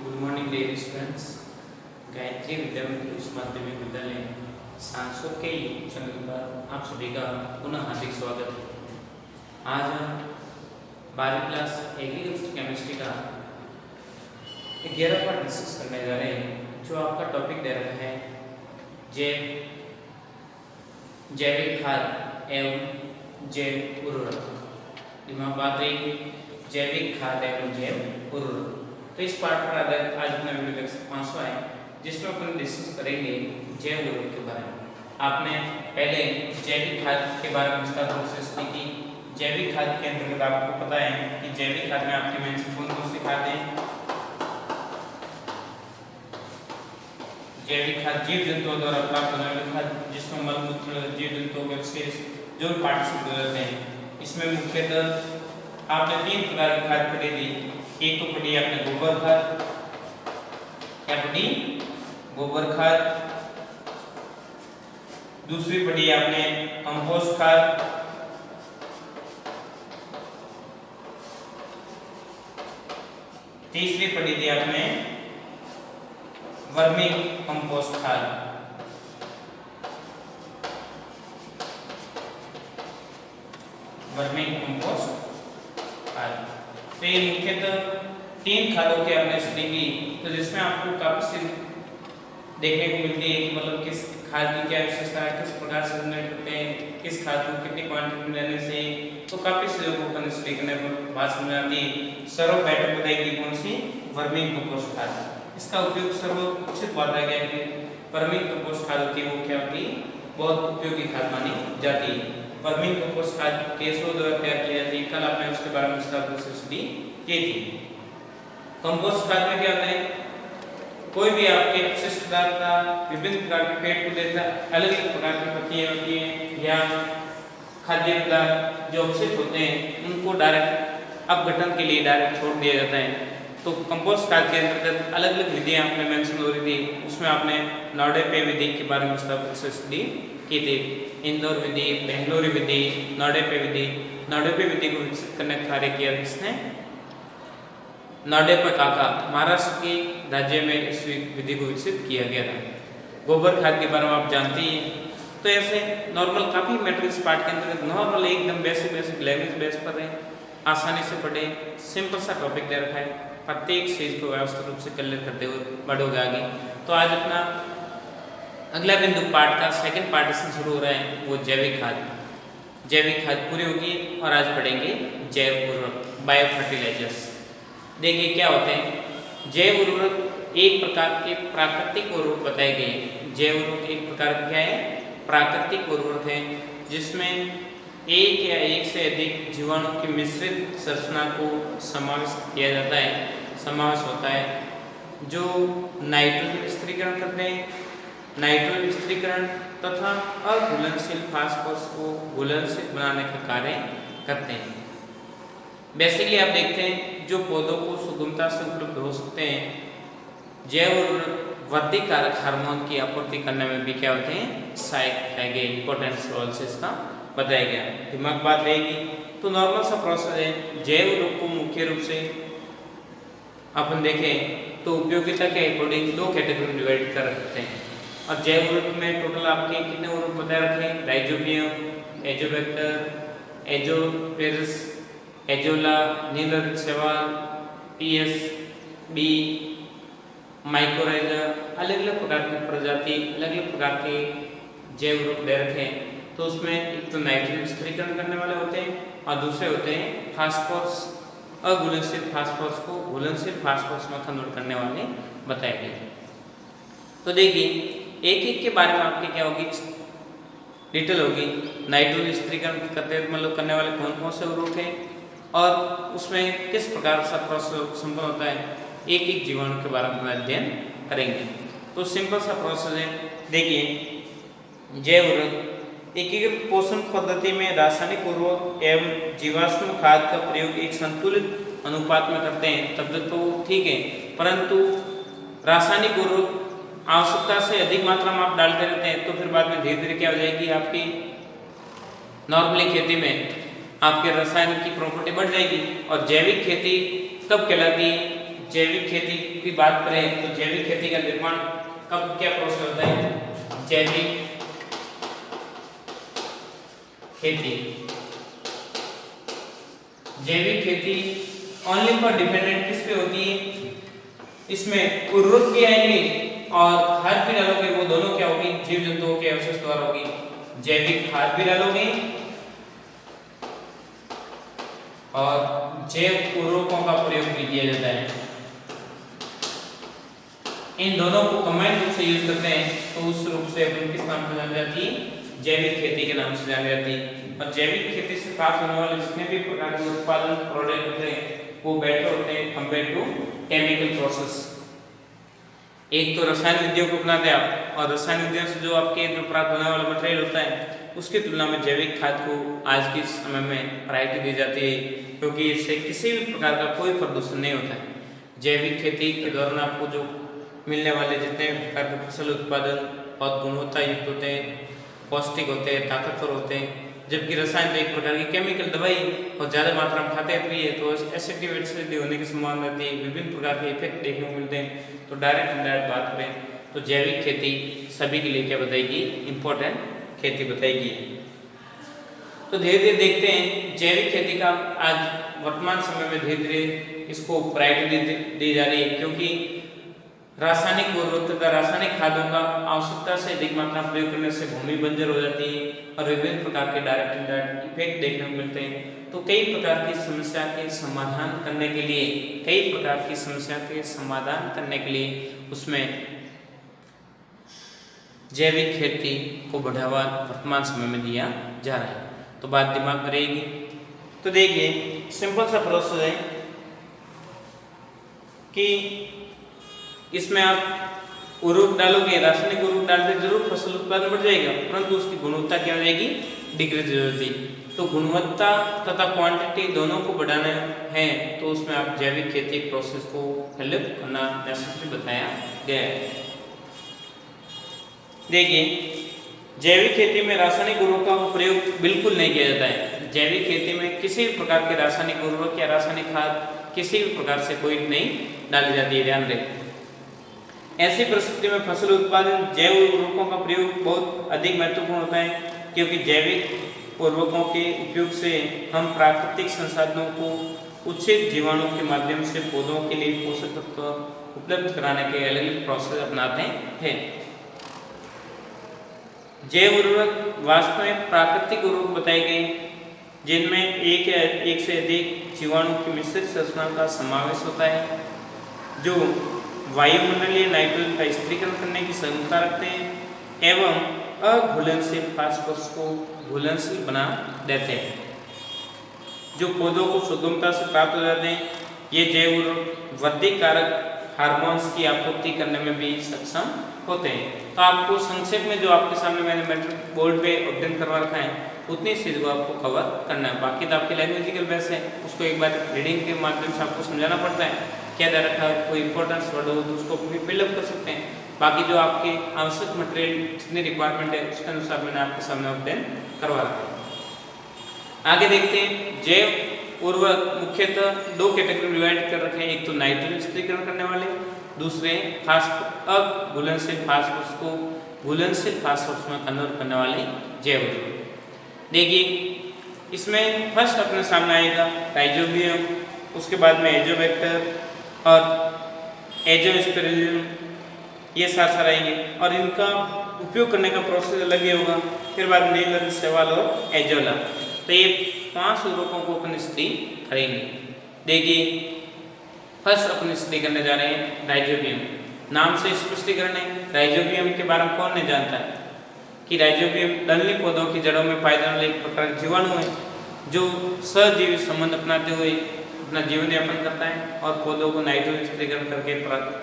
Good morning dear students. Gayatri Vidya Mandir उच्च माध्यमिक विद्यालय सांसद के यूट्यूब चैनल पर आप सभी का पुनः हार्दिक स्वागत है। आज हम 12वीं क्लास एग्रीकल्चर केमिस्ट्री का 11वां पार्ट डिस्कस करने जा रहे हैं, जो आपका टॉपिक दे रखा है जैविक खाद एवं जैव उर्वरक। बात रही जैविक खाद एवं जैव उर्वरक। तो इस पार्ट पर आधारित आज अपना वीडियो लेक्चर 5वां है, जिसमें अपन डिस्कस करेंगे जैव उर्वरक के बारे में। आपने पहले जैविक खाद के बारे में विस्तार रूप से स्टडी की। जैविक खाद के अंतर्गत आपको पता है कि जैविक खाद में आपके मेन से कौन कौन सी खाद है। जैविक खाद जीव जंतुओं द्वारा प्राप्त होने वाली खाद, जिसमें मल मूत्र जीव जंतुओं के अवशेष जो पार्टिसिपेट होते हैं। इसमें मुख्यतः आपने 3 प्रकार की खाद पढ़ी थी। एक तो पढ़ी आपने गोबर खाद, क्या पढ़ी? गोबर खाद। दूसरी पढ़ी आपने कंपोस्ट खाद। तीसरी पढ़ी थी आपने वर्मी कंपोस्ट खाद। वर्मी कंपोस्ट खाद। तो ये मुख्यतः 3 खादों के आपने स्टडी की, तो जिसमें आपको काफी देखने को मिलती है कि मतलब किस खाद की क्या विशेषता है, किस प्रकार से जनरेट करते हैं, किस खाद को कितनी क्वांटिटी में लेने से। तो काफी चीजों को अपन स्टडी करने पर बात समझ आती है। सर्व बेटर बताएगी कौन सी? वर्मी कंपोस्ट खाद। इसका उपयोग सर्वोचित बात है कि वर्मी कंपोस्ट खाद होती है, वो क्या होती है? बहुत उपयोगी खाद मानी जाती है। वर्मी कंपोस्ट खाद केसो द्वारा तैयार की जाती है। कल आपने उसके बारे में विस्तार से स्टडी की थी। कंपोस्ट खाद में क्या होता है? कोई भी आपके अपशिष्ट पदार्थ का विभिन्न प्रकार के पेड़ को देता है, अलग अलग प्रकार की पत्तियां होती हैं या खाद्य पदार्थ जो अपशिष्ट होते हैं, उनको डायरेक्ट अपघटन के लिए डायरेक्ट छोड़ दिया जाता है। तो कंपोस्ट खाद के अंतर्गत अलग अलग विधियां आपने मेंशन हो रही थी। उसमें आपने नॉर्डेपे विधि के बारे में विस्तार से स्टडी की थी। इंदौर विधि, बेंगलुरु विधि, नॉर्डेपे विधि। नॉर्डेपे विधि को विकसित करने का कार्य किया किसने? नॉर्डेपे काका, महाराष्ट्र के राज्य में इस विधि को विकसित किया गया था। गोबर खाद के बारे में आप जानते ही। तो ऐसे नॉर्मल काफी मैट्रिक्स पार्ट के अंतर्गत नॉर्मल एकदम बेसिक लैंग्वेज बेस पर है, आसानी से पढ़े, सिंपल सा टॉपिक दे रखा है। प्रत्येक चीज को व्यवस्थित रूप से क्लियर करते हुए बढ़ोगे आगे। तो आज अपना अगला बिंदु पार्ट का सेकंड पार्टीशन शुरू हो रहा है, वो जैविक खाद। जैविक खाद पूरी होगी और आज पढ़ेंगे जैव उर्वरक, बायो फर्टिलाइजर्स। देखिए क्या होते हैं। जैव उर्वरक एक प्रकार के प्राकृतिक उर्वरक बताए गए। जैव उर्वरक एक प्रकार का क्या है? प्राकृतिक उर्वरक है, जिसमें एक या एक से अधिक जीवाणु की मिश्रित संरचना को समावेश होता है, जो नाइट्रोजन स्थिरीकरण करते हैं, नाइट्रोजन स्थिरीकरण तथा अघुलनशील फास्फोरस को घुलनशील बनाने का कार्य करते हैं। बेसिकली आप देखते हैं जो पौधों को सुगमता से उपलब्ध हो सकते हैं। जैव उर्वरक वृद्धि कारक हार्मोन की आपूर्ति करने में भी क्या होते हैं? सहायक रहेंगे। इंपॉर्टेंट रोल से इसका बताया गया, दिमाग बात रहेगी। तो नॉर्मल सा प्रोसेस है। जैव उर्वरक को मुख्य रूप से अपन देखें तो उपयोगिता के अकॉर्डिंग 2 कैटेगरी में डिवाइड कर सकते हैं। और जैव उर्वरक में टोटल आपके कितने उर्वरक बताए रखे? राइजोबियम, एजोबैक्टर, एजोस्पेरिस, एजोला, नीलहरित शैवाल, पीएसबी, माइकोराइजा, अलग अलग प्रकार की प्रजाति, अलग अलग प्रकार के जैव उर्वरक दे रखे हैं। तो उसमें एक तो नाइट्रोजन स्थिरीकरण करने वाले होते हैं और दूसरे होते हैं फास्फोरस, अघुलनशील फास्फोरस को घुलनशील फास्फोरस में कन्वर्ट करने वाले बताए गए। तो देखिए एक एक के बारे में आपकी क्या होगी? डिटेल होगी। नाइट्रोजन स्थिरीकरण करते मतलब करने वाले कौन कौन से उर्वरक हैं और उसमें किस प्रकार सा प्रोसेस संपन्न होता है, एक एक जीवाणु के बारे में अध्ययन करेंगे। तो सिंपल सा प्रोसेस है। देखिए जैव उर्वरक एकीकृत पोषण पद्धति में रासायनिक उर्वरक एवं जीवाश्म खाद का प्रयोग एक संतुलित अनुपात में करते हैं, तब तक तो ठीक है। परंतु रासायनिक उर्वरक आवश्यकता से अधिक मात्रा में आप डालते रहते हैं, तो फिर बाद में धीरे धीरे क्या हो जाएगी? आपकी नॉर्मली खेती में आपके रसायन की प्रॉपर्टी बढ़ जाएगी। और जैविक खेती कब कहलाती है? जैविक खेती की बात करें तो जैविक खेती का निर्माण कब क्या प्रोसेस होता है? जैविक खेती, जैविक खेती ओनली फॉर डिपेंडेंट किस पे होती है? इसमें उर्वरक भी आएंगे और खाद भी डालोगे, वो दोनों क्या होगी? जीव जंतुओं के अवशेष द्वारा होगी। जैविक खाद भी डालोगे और जैव उर्वरकों का प्रयोग भी किया जाता है। इन दोनों को कंबाइंड रूप से यूज करते हैं तो उस रूप से अपन किस नाम से जानी जाती है? जैविक खेती के नाम से जानी जाती है। और जैविक खेती से प्राप्त होने वाले जितने भी प्रकार के उत्पादन प्रोडक्ट होते हैं वो बेटर होते हैं कंपेयर टू केमिकल प्रोसेस। एक तो रसायन विधियों को अपनाते हैं आप, और रसायन विधियों से जो आपके जो प्राप्त होने वाला मटेरियल होता है उसकी तुलना में जैविक खाद को आज के समय में प्रायोरिटी दी जाती है, क्योंकि इससे किसी भी प्रकार का कोई प्रदूषण नहीं होता है। जैविक खेती के दौरान आपको जो मिलने वाले जितने प्रकार के फसल उत्पादन बहुत गुणवत्ता युक्त होते हैं, पौष्टिक होते हैं, ताकतवर होते हैं, जबकि रसायन तो एक प्रकार की केमिकल दवाई और ज़्यादा मात्रा में खाते हैं तो एसिडिटी होने की संभावना रहती है, विभिन्न प्रकार के इफेक्ट देखने को मिलते हैं। तो डायरेक्ट इनडायरेक्ट बात करें तो जैविक खेती सभी के लिए क्या बताएगी? इंपॉर्टेंट खेती बताएगी। तो धीरे धीरे देखते हैं जैविक खेती का आज वर्तमान समय में धीरे धीरे इसको प्रायोरिटी दी जा रही है, क्योंकि रासायनिक उर्वरक तथा रासायनिक खादों का आवश्यकता से अधिक मात्रा में प्रयोग करने से भूमि बंजर हो जाती है और विभिन्न प्रकार के डायरेक्ट इनडायरेक्ट इफेक्ट देखने को मिलते हैं। तो कई प्रकार की समस्या के समाधान करने के लिए उसमें जैविक खेती को बढ़ावा वर्तमान समय में दिया जा रहा है। तो बात दिमाग में रहेगी। तो देखिए सिंपल सा प्रोसेस है कि इसमें आप उर्वरक डालोगे, रासायनिक उर्वरक डालते जरूर फसल उत्पादन बढ़ जाएगा, परंतु उसकी गुणवत्ता क्या हो जाएगी? डिक्रीज हो जाती। तो गुणवत्ता तथा क्वांटिटी दोनों को बढ़ाना है तो उसमें आप जैविक खेती प्रोसेस को हेल्प करना नेसेसरी बताया गया है। देखिए जैविक खेती में रासायनिक उर्वरकों का प्रयोग बिल्कुल नहीं किया जाता है। जैविक खेती में किसी भी प्रकार के रासायनिक उर्वरक या रासायनिक खाद किसी भी प्रकार से कोई नहीं डाली जाती है, ध्यान रखें। ऐसी परिस्थिति में फसल उत्पादन जैव उर्वरकों का प्रयोग बहुत अधिक महत्वपूर्ण होता है, क्योंकि जैविक उर्वरकों के उपयोग से हम प्राकृतिक संसाधनों को उचित जीवाणु के माध्यम से पौधों के लिए पोषक तत्व उपलब्ध कराने के अलग अलग प्रोसेस अपनाते हैं। जैव उर्वरक वास्तव में प्राकृतिक उर्वरक बताए गए जिनमें एक से अधिक जीवाणु की मिश्रित संरचना का समावेश होता है, जो वायुमंडलीय नाइट्रोजन का स्थिरीकरण करने की क्षमता रखते हैं एवं अघुलनशील फास्फोरस को घुलनशील बना देते हैं, जो पौधों को सुगमता से प्राप्त हो जाते हैं। ये जैव उर्वरक वृद्धि कारक हार्मोन्स की आपूर्ति करने में भी सक्षम होते हैं। तो आपको संक्षेप में जो आपके सामने मैंने मैट्रिक बोर्ड पे ऑब्टेन करवा रखा है उतनी चीज़ को आपको कवर करना है। बाकी तो आपकी लैंग्वेजिकल बेस है, उसको एक बार रीडिंग के माध्यम से आपको समझाना पड़ता है। क्या दे रखा है, कोई इंपॉर्टेंस वर्ड हो तो उसको भी फिलअप कर सकते हैं। बाकी जो आपके आवश्यक मटेरियल जितनी रिक्वायरमेंट है उसके अनुसार मैंने आपके सामने ऑब्टेन करवा रखा है। आगे देखते हैं जैव उर्वरक मुख्यतः दो कैटेगरी डिवाइड कर रखे हैं। एक तो नाइट्रोजन स्थिरीकरण करने वाले, दूसरे अघुलनशील फास्फोरस को घुलनशील फास्फोरस में कन्वर्ट करने वाले जैव उर्वरक। देखिए इसमें फर्स्ट अपने सामने आएगा राइजोबियम, उसके बाद में एजोबैक्टर और एजोस्पेरिलम, ये साथ आएंगे और इनका उपयोग करने का प्रोसेस अलग ही होगा। फिर बाद में नीलर, सेवाल और एजोला। तो ये 5 उर्वरकों को अपन स्टडी करेंगे। देखिए फर्स्ट अपन स्टडी करने जा रहे हैं राइजोबियम। नाम से स्पष्टीकरण है, राइजोबियम के बारे में कौन नहीं जानता है कि राइजोबियम दलहनी पौधों की जड़ों में पाए जाने वाले एक प्रकार के जीवाणु है जो सहजीवी संबंध अपनाते हुए अपना जीवन यापन करता है और पौधों को नाइट्रोजन स्थिरीकरण करके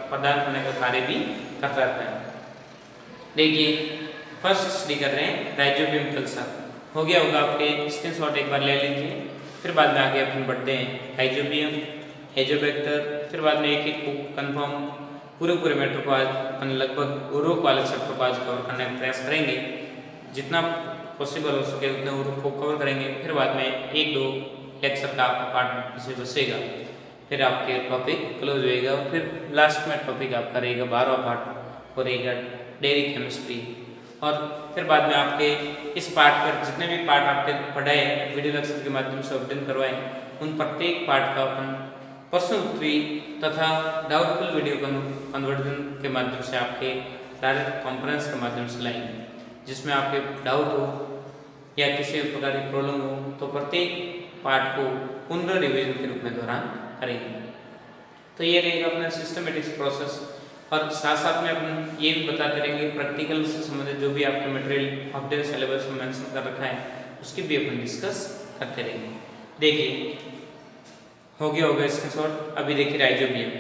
प्रदान करने का कार्य भी करता रहता है। देखिए फर्स्ट स्टडी कर रहे हैं राइजोबियम कल्चर। हो गया होगा, आपके स्क्रीनशॉट एक बार ले लीजिए। फिर बाद में आगे अपन बढ़ते हैं राइजोबियम, एजोबैक्टर, फिर बाद में एक एक को कन्फर्म पूरे मैटर को आज अपन लगभग उर्वरक वाले चैप्टर को आज कवर करने का प्रयास करेंगे। जितना पॉसिबल हो सके उतने उर्वरक को कवर करेंगे। फिर बाद में 1-2 लेक्चर का आपका पार्ट इसे बचेगा। फिर आपके टॉपिक क्लोज होएगा और फिर लास्ट में टॉपिक आपका रहेगा 12वां पार्ट और रहेगा डेयरी केमिस्ट्री। और फिर बाद में आपके इस पार्ट पर जितने भी पार्ट आपने पढ़ाए वीडियो लेक्चर के माध्यम से ऑब्टेन करवाए, उन प्रत्येक पार्ट का अपन प्रश्न उत्तरी तथा डाउटफुल वीडियो कन्वर्जन के माध्यम से आपके डायरेक्ट कॉन्फ्रेंस के माध्यम से लाएंगे, जिसमें आपके डाउट हो या किसी प्रकार की प्रॉब्लम हो तो प्रत्येक पार्ट को पुनः रिवीजन के रूप में दोहरान करेंगे। तो ये रहेगा अपना सिस्टमेटिक प्रोसेस। और साथ साथ में अपन ये भी बताते रहेंगे प्रैक्टिकल से संबंधित जो भी आपके मटेरियल अपडेट सिलेबस में मेंशन कर रखा है उसकी भी अपन डिस्कस करते रहेंगे। देखिए हो गया इसका शॉर्ट। अभी देखिए राइजोबियम,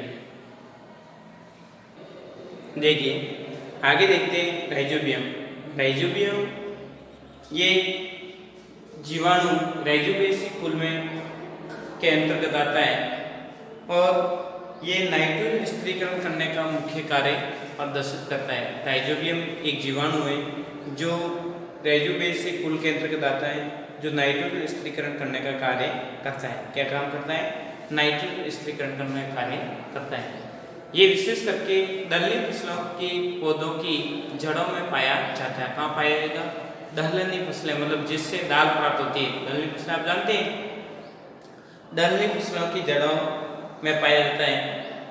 देखिए आगे देखते हैं राइजोबियम ये जीवाणु राइजोबियसी कुल में के अंतर्गत आता है और ये नाइट्रोजन स्थिरीकरण करने का मुख्य कार्य प्रदर्शित करता है। राइजोबियम एक जीवाणु है जो राइजोबियसी कुल के अंतर्गत आता है, जो नाइट्रोजन स्थिरीकरण करने का कार्य करता है। क्या काम करता है? नाइट्रोजन स्थिरीकरण करने का कार्य करता है। ये विशेष करके दलहनी फसलों के पौधों की जड़ों में पाया जाता है। कहाँ पाया जाएगा? दलहनी फसलें, मतलब जिससे दाल प्राप्त होती है। दलहनी फसलें आप जानते हैं, दलहनी फसलों की जड़ों में पाया जाता है।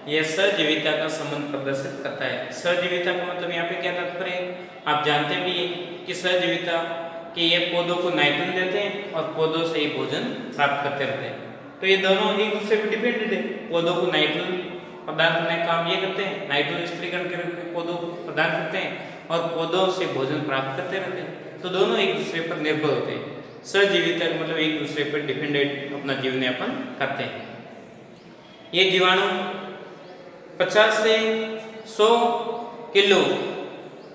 यह सहजीविता का संबंध प्रदर्शित करता है। सहजीविता का मतलब यहाँ पे क्या तात्पर्य है? आप जानते भी है कि सहजीविता कि ये पौधों को नाइट्रोजन देते हैं और पौधों से ही भोजन प्राप्त करते रहते हैं। तो ये दोनों एक दूसरे पर डिपेंडेंट है। पौधों को नाइट्रोजन प्रदान करने का काम ये करते हैं, नाइट्रोजन स्थिरीकरण करके पौधों को प्रदान करते हैं और पौधों से भोजन प्राप्त करते रहते हैं। तो दोनों एक दूसरे पर निर्भर होते हैं। सहजीविता मतलब एक दूसरे पर डिपेंडेंट अपना जीवन यापन करते हैं। ये जीवाणु 50 से 100 किलो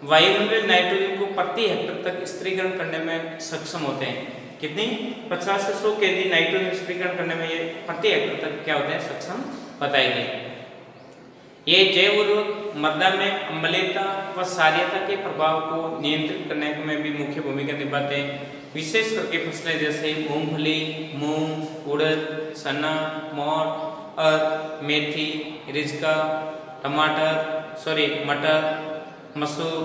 वायुमंडलीय नाइट्रोजन को प्रति हेक्टेयर तक स्थिरीकरण करने में सक्षम होते हैं। कितनी? 50 से 100 केजी नाइट्रोजन स्थिरीकरण करने में ये प्रति हेक्टेयर तक क्या होते हैं? सक्षम बताए गए। ये जैव उर्वरक मृदा में अम्लीयता व क्षारीयता के प्रभाव को नियंत्रित करने में भी मुख्य भूमिका निभाते हैं। विशेष करके फसलें जैसे मूंगफली, मूंग, उड़द, चना, मोठ और मेथी, रिजका, मटर, मसूर,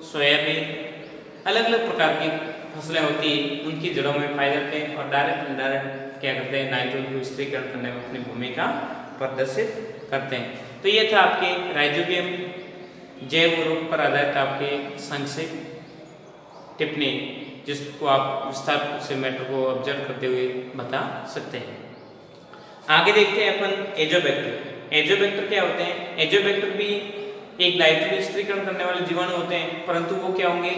सोयाबीन, अलग अलग प्रकार की फसलें होती हैं, उनकी जड़ों में पाए जाते हैं और डायरेक्ट इनडायरेक्ट क्या करते हैं? नाइट्रोजन को स्थिरीकरण करने में अपनी भूमिका प्रदर्शित करते हैं। तो ये था आपके राइजोबियम जैव उर्वरक पर आधारित आपके संक्षिप्त टिप्पणी, जिसको आप विस्तार से मैटर को ऑब्जर्व करते हुए बता सकते हैं। आगे देखते हैं अपन एजोबैक्टर। एजोबैक्टर क्या होते हैं? एजोबैक्टर भी एक नाइट्रोजन स्थिरीकरण करने वाले जीवाणु होते हैं, परंतु वो क्या होंगे?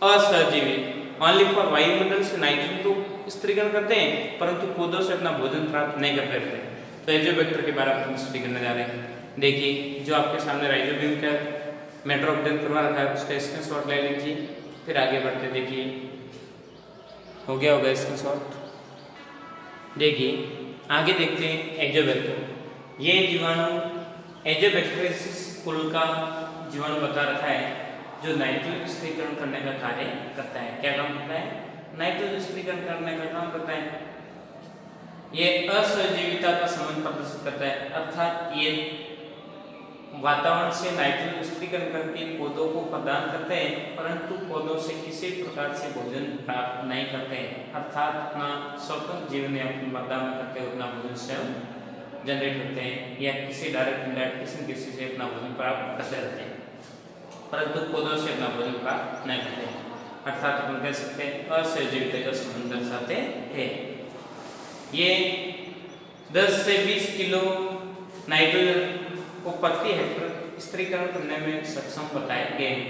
असहजीवी। मान ली पर वायुमंडल से नाइट्रोजन तो स्थिरीकरण करते हैं परंतु पौधों से अपना भोजन प्राप्त नहीं करते रहते। तो एजोबैक्टर के बारे में हम स्टडी करने जा रहे हैं। देखिए जो आपके सामने राइजोबियम का मैटर ऑब्टेन करवा रखा है उसका स्क्रीनशॉट ले लीजिए, फिर आगे बढ़ते। देखिए हो गया होगा स्क्रीनशॉट। देखिए आगे देखते हैं एजोबैक्टर। ये जीवाणु एजोबैक्टेरियसिस कुल का जीवाणु बता रखा है, जो नाइट्रोजन स्थिरीकरण करने का कार्य करता है। क्या काम करता है? नाइट्रोजन स्थिरीकरण करने का काम करता है। ये असहजीविता का संबंध प्रदर्शित करता है, अर्थात ये वातावरण से नाइट्रोजन स्थिरीकरण करके पौधों को प्रदान करते हैं परंतु पौधों से किसी प्रकार से भोजन प्राप्त नहीं करते हैं, अर्थात अपना स्वतंत्र जीवन यापन मृदा में करते हुए अपना भोजन स्वयं जनरेट करते हैं या किसी डायरेक्ट इनडायरेक्ट किसी से अपना भोजन प्राप्त करते रहते हैं परंतु पौधों से अपना भोजन प्राप्त नहीं करते हैं। अर्थात अपन कह सकते हैं असहजीविता का संबंध दर्शाते हैं। ये 10 से 20 किलो नाइट्रोजन को प्रति हेक्टेयर स्थिरीकरण करने में सक्षम बताए गए हैं।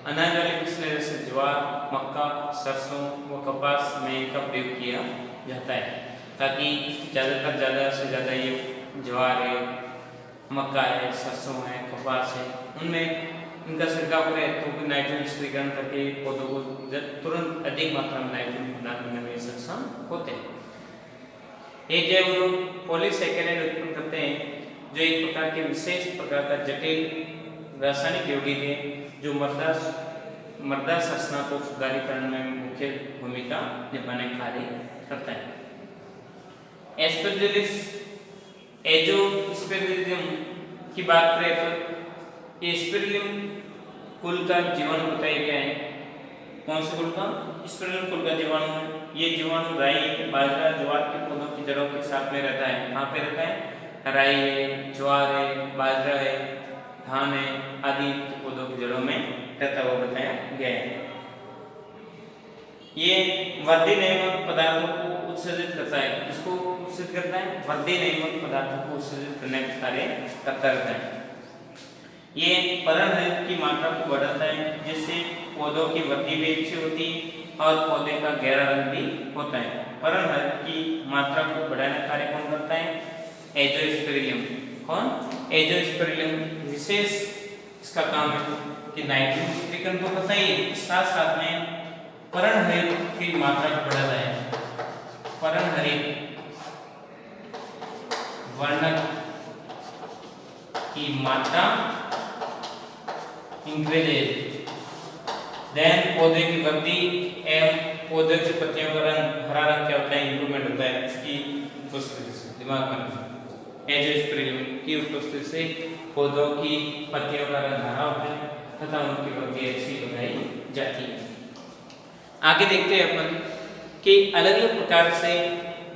अनाज वाली फसलें जैसे ज्वार, मक्का, सरसों व कपास में इनका प्रयोग किया जाता है ताकि ज़्यादा से ज़्यादा ये ज्वार है, मक्का है, सरसों है, कपास है, उनमें इनका छिड़काव करें तो नाइट्रोजन स्थिरीकरण करके पौधों को तुरंत अधिक मात्रा में नाइट्रोजन प्रदान करने में सक्षम होते हैं। ये जैव उर्वरक पॉलीसैकेराइड उत्पन्न करते हैं जो एक प्रकार के विशेष प्रकार का जटिल रासायनिक यौगिक है जो मृदा संरचना को सुधारीकरण में मुख्य भूमिका निभाने का कार्य करता है। एजोस्पेरिलियम की बात करें तो ये स्पेरिलियम कुल का जीवाणु बताया गया है। कौन से कुल का? स्पेरिलियम कुल का जीवाणु। ये जीवाणु राई, बाजरा, ज्वार के पौधों की जड़ों के साथ में रहता है। कहाँ पे रहता है? राई है, ज्वार है, बाजरा है, धान है आदि पौधों की जड़ों में रहता हुआ बताया गया है। ये वर्धी नियामक पदार्थों को उत्सर्जित करता है। इसको उत्सर्जित करता है, वर्धी नियामक पदार्थों को उत्सर्जित करने का कार्य करता रहता है। ये परागण की मात्रा को बढ़ाता है, जिससे पौधों की वृद्धि भी अच्छी होती और पौधे का गहरा रंग भी होता है। परागण की मात्रा को बढ़ाने का कार्य कौन करता है? एजोस्पेरिलियम। कौन? एजोस्पेरिलियम विशेष इसका काम है कि नाइट्रोजन स्थिरीकरण तो करता ही, साथ साथ में परागण की मात्रा को बढ़ाता है। परागण वर्णक की मात्रा इंक्रीजेज, देन पौधे की वृद्धि एवं पौधे की पत्तियों का रंग, हरा रंग क्या होता है? इंप्रूवमेंट होता है इसकी उपस्थिति से। दिमाग में एजोस्पेरिलियम की उपस्थिति से पौधों की पत्तियों का रंग हरा होता है तथा उनकी वृद्धि अच्छी बताई जाती है। आगे देखते हैं अपन कि अलग अलग प्रकार से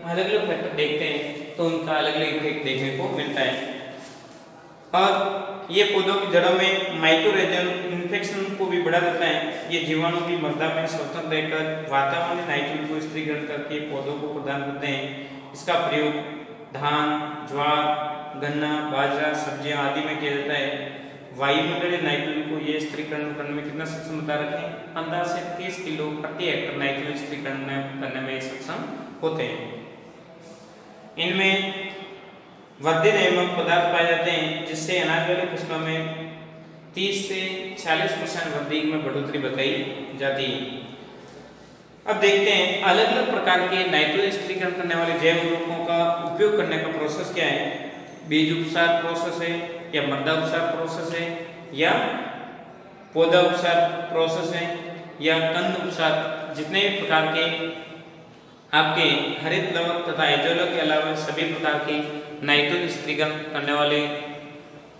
अलग अलग फैक्टर देखते हैं तो उनका अलग अलग इफेक्ट देखने को मिलता है। और ये पौधों की जड़ों में माइक्रोरेजन इन्फेक्शन को भी बढ़ा देता है। ये जीवाणु भी मृदा में स्वतंत्र रहकर वातावरण नाइट्रोजन को स्थिरीकरण करके पौधों को प्रदान करते हैं। इसका प्रयोग धान, ज्वार, गन्ना, बाजरा, सब्जियां आदि में किया जाता है। वायुमंडलीय नाइट्रोजन को ये स्थिरीकरण करने में कितना सक्षम बता रखें? 15 से 30 किलो प्रति हेक्टेयर नाइट्रोजन स्थिरीकरण करने में सक्षम होते हैं। इनमें वृद्धि नियामक पदार्थ पाए जाते हैं, जिससे अनाज वाली फसलों में 30 से 40% वृद्धि में बढ़ोतरी बताई जाती है। अब देखते हैं अलग अलग प्रकार के नाइट्रोजन स्थिरीकरण करने वाले जैव उर्वरकों का उपयोग करने का प्रोसेस क्या है? बीज उपचार प्रोसेस है या मृदा उपचार प्रोसेस है या पौधा उपचार प्रोसेस है या कंद उपचार। जितने भी प्रकार के आपके हरित लवक तथा एजोलक के अलावा सभी प्रकार के नाइट्रोजन स्थिरीकरण करने वाले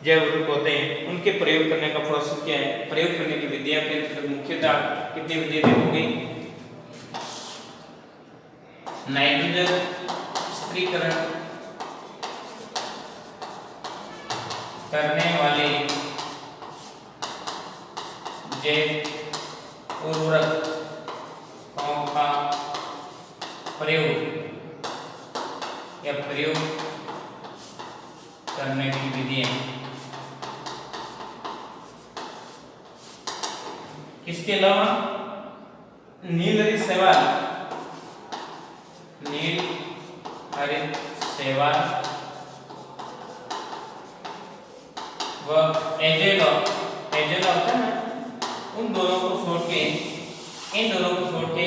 जैव उर्वरक होते हैं, उनके प्रयोग करने का प्रोसेस क्या है? प्रयोग करने की विधियां के मुख्यतः कितनी विधियां देखोगे? नाइट्रोजन स्थिरीकरण करने वाले जैव उर्वरकों का प्रयोग या प्रयोग करने की विधियां। इसके अलावा नील हरित शैवाल, नील हरित शैवाल व एजेलॉक, एजेलॉक होता है ना, उन दोनों को छोड़ के, इन दोनों को छोड़ के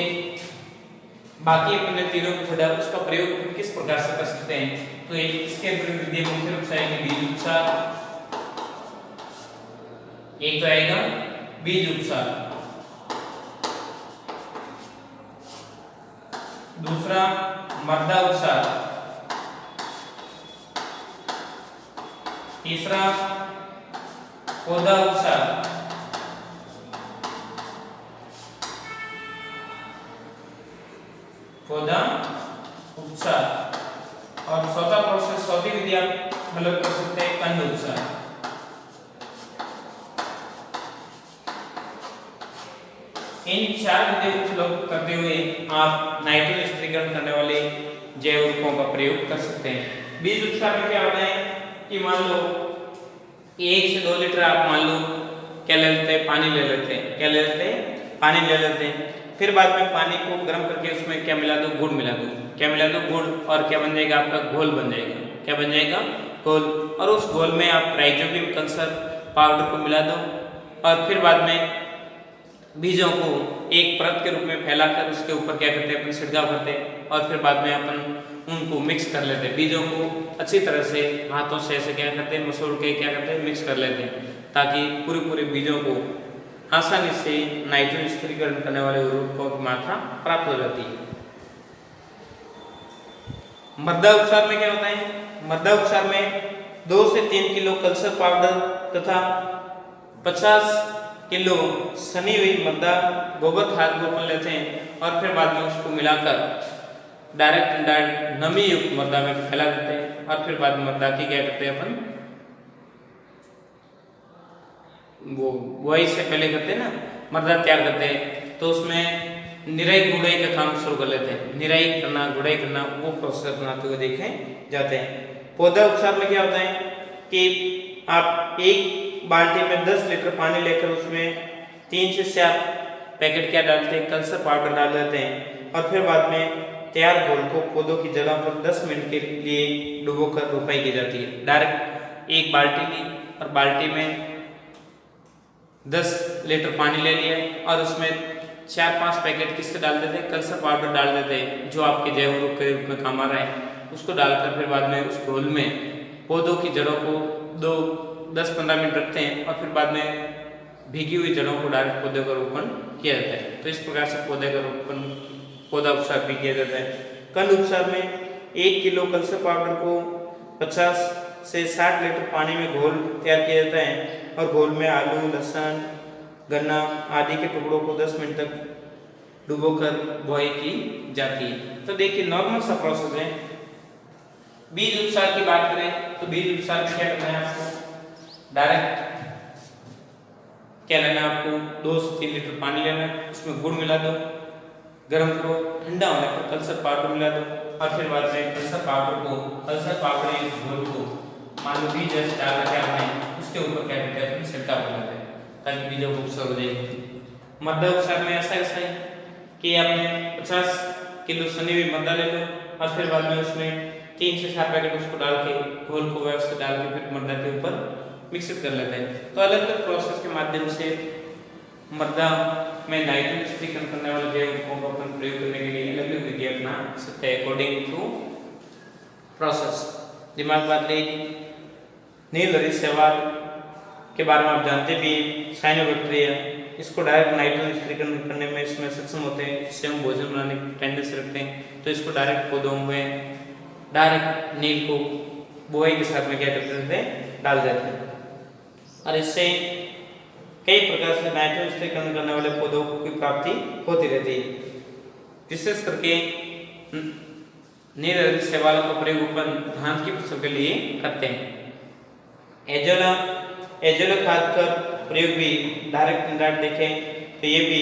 बाकी अपने तीनों को छोड़ा, उसका प्रयोग किस प्रकार से कर सकते हैं? तो इसके अंदर विधि मुख्य रूप से आएगी बीज उपचार। एक तो आएगा बीज उपचार, दूसरा मृदा उपचार, तीसरा पौधा उपचार, पौधा उपचार और चौथा प्रोसेस, चौथी विधि आप मतलब कर सकते हैं कंद उपचार। इन चार विधियों को उपयोग करते हुए आप नाइट्रोजन स्थिरीकरण करने वाले जैव उर्वरकों का प्रयोग कर सकते हैं। बीज उपचार में क्या होता है कि मान लो 1 से 2 लीटर आप मान लो क्या ले लेते हैं? पानी ले लेते हैं। क्या ले लेते हैं? पानी ले लेते हैं। फिर बाद में पानी को गर्म करके उसमें क्या मिला दो? गुड़ मिला दो। क्या मिला दो? गुड़। और क्या बन जाएगा? आपका घोल बन जाएगा। क्या बन जाएगा? घोल। और उस घोल में आप राइजोबियम कल्चर पाउडर को मिला दो और फिर बाद में बीजों को एक परत के रूप में फैलाकर उसके ऊपर क्या करते हैं? अपन छिड़काव करते हैं और फिर बाद में अपन उनको मिक्स कर लेते हैं। बीजों को अच्छी तरह से हाथों से ऐसे क्या करते हैं? मसोड़ के क्या करते हैं? मिक्स कर लेते हैं, ताकि पूरे बीजों को आसानी से नाइट्रोजन स्थिरीकरण करने वाले उर्वरकों की मात्रा प्राप्त हो जाती है। मृदा उपचार में क्या होता है? मृदा उपचार में 2 से 3 किलो कल्चर पाउडर तथा 50 किलो सनी हुई मृदा गोबर खाद को अपन लेते हैं और फिर बाद में उसको मिलाकर डायरेक्ट नमी युक्त मृदा में फैला देते हैं और फिर बाद में मृदा की क्या करते हैं अपन वो बुआई से पहले करते हैं ना, मृदा तैयार करते हैं तो उसमें निराई गुड़ाई का काम शुरू कर लेते हैं। निराई करना, गुड़ाई करना, वो प्रोसेस अपनाते हुए देखे जाते हैं। पौधा उपचार में क्या होता है कि आप एक बाल्टी में 10 लीटर पानी लेकर उसमें 3 से 4 पैकेट क्या डालते हैं? कल्चर पाउडर डाल देते हैं और फिर बाद में तैयार घोल को पौधों की जड़ों पर 10 मिनट के लिए डुबोकर रोपाई की जाती है। डायरेक्ट एक बाल्टी ली और बाल्टी में 10 लीटर पानी ले लिया और उसमें 4-5 पैकेट किसके डाल देते हैं? कल्चर पाउडर डाल देते हैं जो आपके जैव रूप के रूप में काम आ रहा है। उसको डालकर फिर बाद में उस घोल में पौधों की जड़ों को 10-15 मिनट रखते हैं और फिर बाद में भीगी हुई जड़ों को डायरेक्ट पौधे का रोपण किया जाता है। तो इस प्रकार से पौधे का रोपण, पौधा उपचार भी किया जाता है। कंद उपचार में 1 किलो कल्चर पाउडर को 50 से 60 लीटर पानी में घोल तैयार किया जाता है और घोल में आलू, लहसुन, गन्ना आदि के टुकड़ों को 10 मिनट तक डुबोकर बुआई की जाती है। तो देखिए नॉर्मल सा प्रोसेस है। बीज उपचार की बात करें तो बीज उपचार में क्या करना है आपको? डायरेक्ट क्या लेना है आपको? 2 से 3 लीटर पानी लेना है, उसमें गुड़ मिला दो, गर्म करो, ठंडा होने पर कल्चर पाउडर मिला दो और फिर बाद में कल्चर पाउडर इस घोल को मान लो बीज जैसे डाल रखे आपने, उसके ऊपर क्या करते हैं? छिड़काव करते हैं ताकि बीजों को उपचार हो जाए। मृदा उपचार में ऐसा है कि आपने 50 किलो सनी हुई मृदा ले लो और फिर बाद में उसमें 3 से 4 पैकेट उसको डाल के घोल को व्यवस्थित डाल के फिर मृदा के ऊपर मिक्सित कर लेते हैं। तो अलग अलग प्रोसेस के माध्यम से मृदा में नाइट्रोजन स्थिरीकरण करने वाले जैव रूपों का अपन प्रयोग करने के लिए अलग अलग विधि अपना सकते हैं अकॉर्डिंग टू प्रोसेस। दिमाग बात रही नीलहरी शैवाल के बारे में आप जानते भी, साइनोबैक्टीरिया, इसको डायरेक्ट नाइट्रोजन स्थिरीकरण करने में इसमें सक्षम होते हैं, इससे हम भोजन बनाने की टेंडेंसी रखते हैं। तो इसको डायरेक्ट पौधों में डायरेक्ट नील को बुआई के साथ में क्या करते हैं? डाल देते हैं और इससे कई प्रकार से नाइट्रोजन स्थिरीकरण करने वाले पौधों की प्राप्ति होती रहती है। विशेष करके नीलहरी शैवाल का प्रयोग अपन धान की फसल के लिए करते हैं। एजोला खाद का प्रयोग भी डायरेक्ट इनडायरेक्ट देखें तो ये भी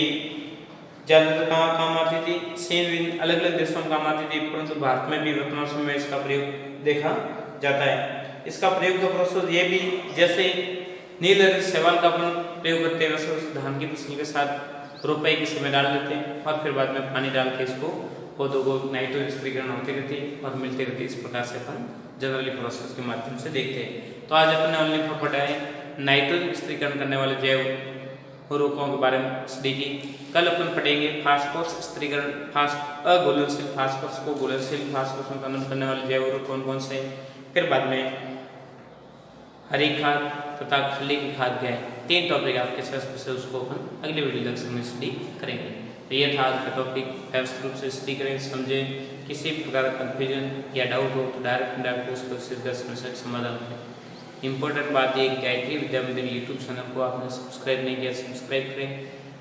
ज़्यादातर कहाँ काम आती थी? चीन, अलग अलग देशों में काम आती थी, परंतु भारत में भी वर्तमान समय में इसका प्रयोग देखा जाता है। इसका प्रयोग का प्रोसेस ये भी जैसे नीलहरी शैवाल का अपन प्रयोग करते हैं वैसे धान की फसल के साथ रोपाई के समय डाल देते हैं और फिर बाद में पानी डाल के इसको पौधों को नाइट्रोजन स्थिरीकरण होती रहती है और मिलती रहती है। इस प्रकार से अपन जनरली प्रोसेस के माध्यम से देखते हैं। तो आज अपन ऑनलाइन पर पढ़ा है नाइट्रोजन स्थिरीकरण करने वाले जैव रूपों के बारे में स्टडी की। कल अपन पढ़ेंगे फास्फोरस स्थिरीकरण, अघुलनशील फास्फोरस को घुलनशील फास्फोरस में कन्वर्ट करने वाले जैव रूप कौन कौन से, फिर बाद में हरी खाद तथा खली की खाद क्या है। 3 टॉपिक आपके साथ से उसको अपन अगले वीडियो लेक्चर में स्टडी करेंगे। तो ये था आज का टॉपिक, व्यवस्थित रूप से स्टडी करें, समझें। किसी प्रकार का कन्फ्यूजन या डाउट हो तो डायरेक्ट उसको सीधा समाधान करें। इंपॉर्टेंट बात ये गायत्री विद्या मंदिर यूट्यूब चैनल को आपने सब्सक्राइब नहीं किया, सब्सक्राइब करें,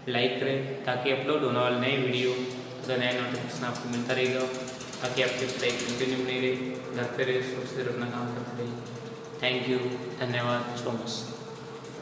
लाइक करें ताकि अपलोड होने वाले नए वीडियो तथा नए नोटिफिकेशन आपको मिलता रहेगा, ताकि आपकी पढ़ाई कंटिन्यू नहीं रहे, घर पर रहे, सुरक्षित अपना काम करते रहिए। थैंक यू, धन्यवाद सो मच।